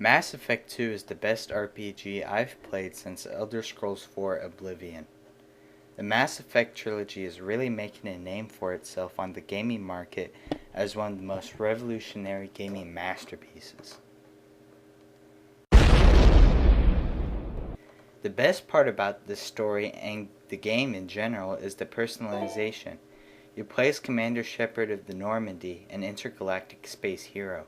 Mass Effect 2 is the best RPG I've played since Elder Scrolls 4 Oblivion. The Mass Effect trilogy is really making a name for itself on the gaming market as one of the most revolutionary gaming masterpieces. The best part about this story and the game in general is the personalization. You play as Commander Shepard of the Normandy, an intergalactic space hero.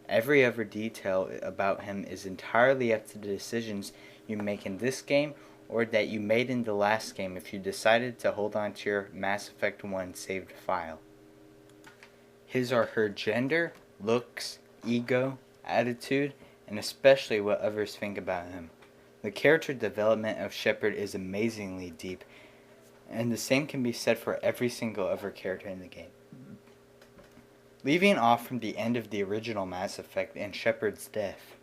Every other detail about him is entirely up to the decisions you make in this game or that you made in the last game if you decided to hold on to your Mass Effect 1 saved file. His or her gender, looks, ego, attitude, and especially what others think about him. The character development of Shepard is amazingly deep, and the same can be said for every single other character in the game. Leaving off from the end of the original Mass Effect and Shepard's death,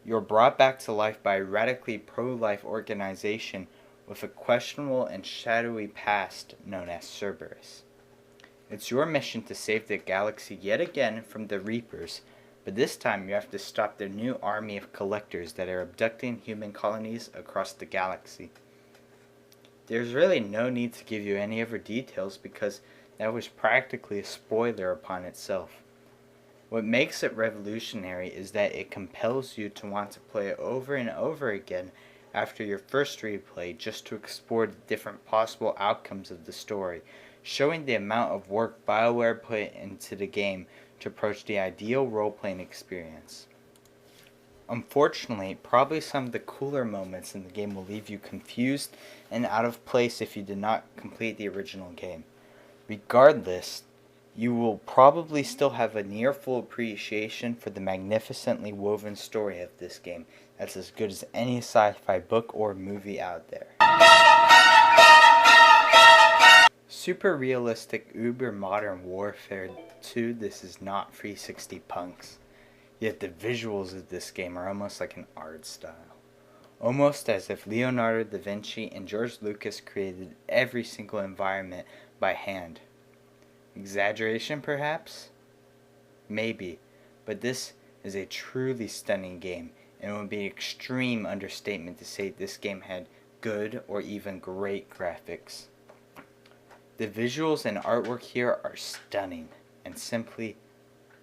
you're brought back to life by a radically pro-life organization with a questionable and shadowy past known as Cerberus. It's your mission to save the galaxy yet again from the Reapers, but this time you have to stop the new army of collectors that are abducting human colonies across the galaxy. There's really no need to give you any other details because that was practically a spoiler upon itself. What makes it revolutionary is that it compels you to want to play it over and over again after your first replay just to explore the different possible outcomes of the story, showing the amount of work BioWare put into the game to approach the ideal role-playing experience. Unfortunately, probably some of the cooler moments in the game will leave you confused and out of place if you did not complete the original game. Regardless, you will probably still have a near full appreciation for the magnificently woven story of this game that's as good as any sci-fi book or movie out there. Super realistic uber modern warfare 2, this is not 360 punks. Yet the visuals of this game are almost like an art style. Almost as if Leonardo da Vinci and George Lucas created every single environment by hand. Exaggeration perhaps? Maybe, but this is a truly stunning game, and it would be an extreme understatement to say this game had good or even great graphics. The visuals and artwork here are stunning and simply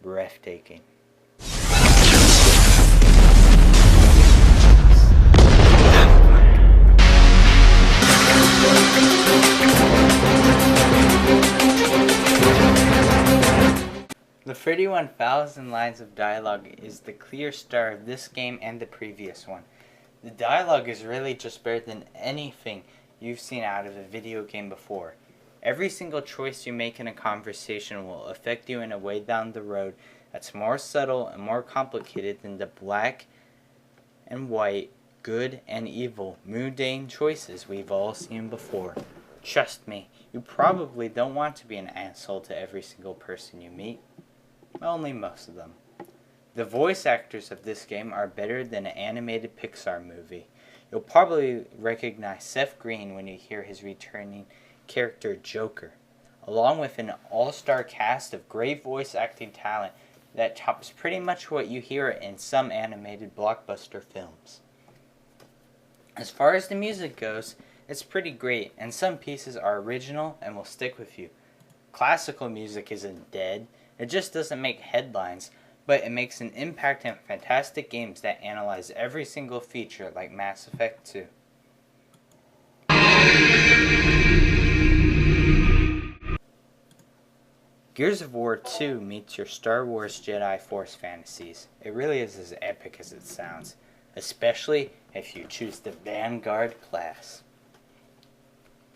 breathtaking. The 31,000 lines of dialogue is the clear star of this game and the previous one. The dialogue is really just better than anything you've seen out of a video game before. Every single choice you make in a conversation will affect you in a way down the road that's more subtle and more complicated than the black and white, good and evil, mundane choices we've all seen before. Trust me, you probably don't want to be an asshole to every single person you meet. Only most of them. The voice actors of this game are better than an animated Pixar movie. You'll probably recognize Seth Green when you hear his returning character Joker, along with an all-star cast of great voice acting talent that tops pretty much what you hear in some animated blockbuster films. As far as the music goes, it's pretty great, and some pieces are original and will stick with you. Classical music isn't dead, it just doesn't make headlines, but it makes an impact in fantastic games that analyze every single feature like Mass Effect 2. Gears of War 2 meets your Star Wars Jedi Force fantasies. It really is as epic as it sounds, especially if you choose the Vanguard class.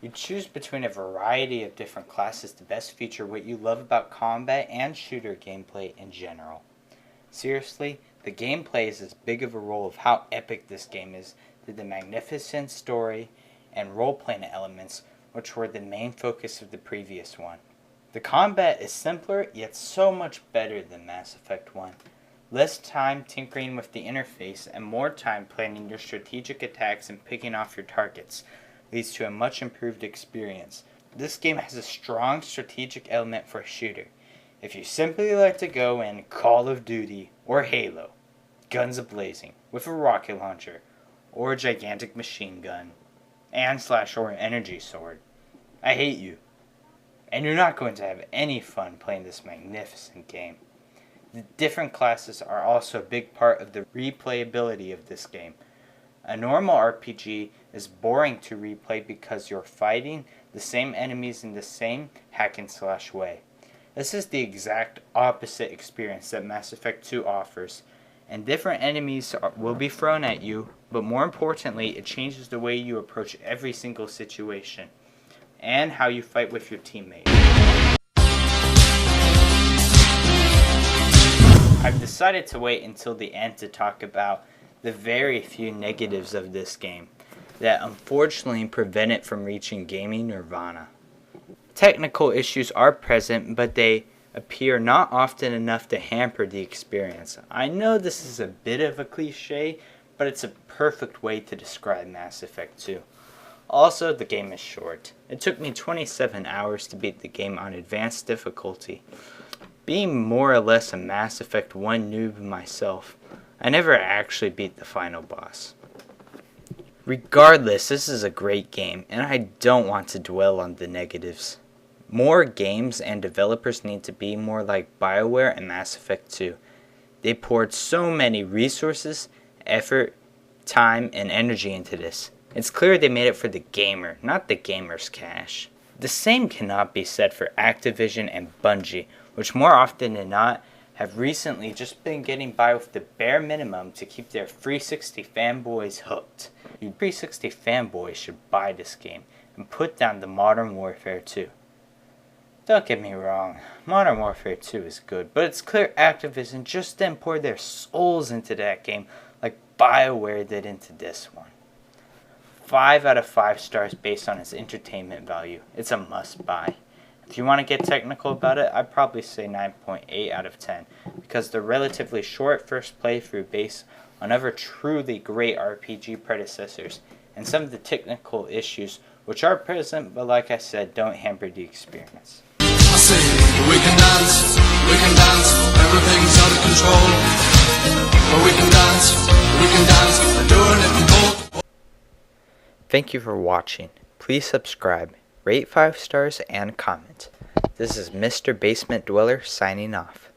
You choose between a variety of different classes to best feature what you love about combat and shooter gameplay in general. Seriously, the gameplay is as big of a role of how epic this game is to the magnificent story and role-playing elements which were the main focus of the previous one. The combat is simpler, yet so much better than Mass Effect 1. Less time tinkering with the interface and more time planning your strategic attacks and picking off your targets leads to a much improved experience. This game has a strong strategic element for a shooter. If you simply like to go in Call of Duty or Halo, guns a-blazing, with a rocket launcher, or a gigantic machine gun, and / or an energy sword. I hate you. And you're not going to have any fun playing this magnificent game. The different classes are also a big part of the replayability of this game. A normal RPG is boring to replay because you're fighting the same enemies in the same hack and slash way. This is the exact opposite experience that Mass Effect 2 offers, and different enemies will be thrown at you, but more importantly, it changes the way you approach every single situation, and how you fight with your teammates. I've decided to wait until the end to talk about the very few negatives of this game that unfortunately prevent it from reaching gaming nirvana. Technical issues are present, but they appear not often enough to hamper the experience. I know this is a bit of a cliche, but it's a perfect way to describe Mass Effect 2. Also, the game is short. It took me 27 hours to beat the game on advanced difficulty. Being more or less a Mass Effect 1 noob myself, I never actually beat the final boss. Regardless, this is a great game, and I don't want to dwell on the negatives. More games and developers need to be more like BioWare and Mass Effect 2. They poured so many resources, effort, time, and energy into this. It's clear they made it for the gamer, not the gamer's cash. The same cannot be said for Activision and Bungie, which more often than not have recently just been getting by with the bare minimum to keep their 360 fanboys hooked. You 360 fanboys should buy this game and put down the Modern Warfare 2. Don't get me wrong, Modern Warfare 2 is good, but it's clear Activision just didn't pour their souls into that game like BioWare did into this one. 5 out of 5 stars based on its entertainment value. It's a must-buy. If you want to get technical about it, I'd probably say 9.8 out of 10, because the relatively short first playthrough based on other truly great RPG predecessors, and some of the technical issues which are present, but like I said, don't hamper the experience. I say, we can dance, everything's out of control. But we can dance, and doing it from both. Thank you for watching. Please subscribe, rate 5 stars, and comment. This is Mr. Basement Dweller signing off.